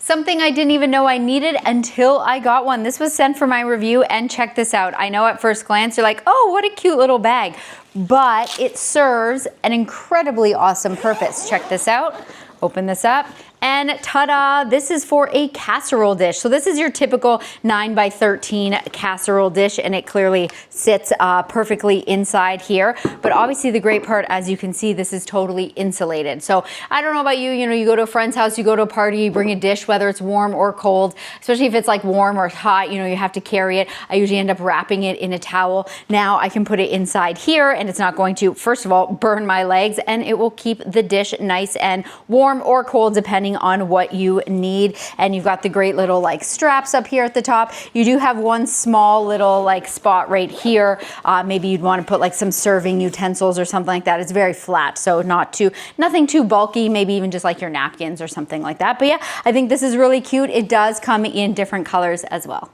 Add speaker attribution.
Speaker 1: Something I didn't even know I needed until I got one. This was sent for my review, and check this out. I know at first glance you're like, oh, what a cute little bag, but it serves an incredibly awesome purpose. Check this out. Open this up. And ta-da, this is for a casserole dish. So this is your typical 9x13 casserole dish, and it clearly sits perfectly inside here. But obviously the great part, as you can see, this is totally insulated. So I don't know about you, you go to a friend's house, you go to a party, you bring a dish, whether it's warm or cold, especially if it's like warm or hot, you have to carry it. I usually end up wrapping it in a towel. Now I can put it inside here, and it's not going to, first of all, burn my legs, and it will keep the dish nice and warm or cold, depending on what you need. And you've got the great little straps up here at the top. You do have one small little spot right here. Maybe you'd want to put some serving utensils or something like that. It's very flat, so nothing too bulky, maybe even just your napkins or something like that. But yeah, I think this is really cute. It does come in different colors as well.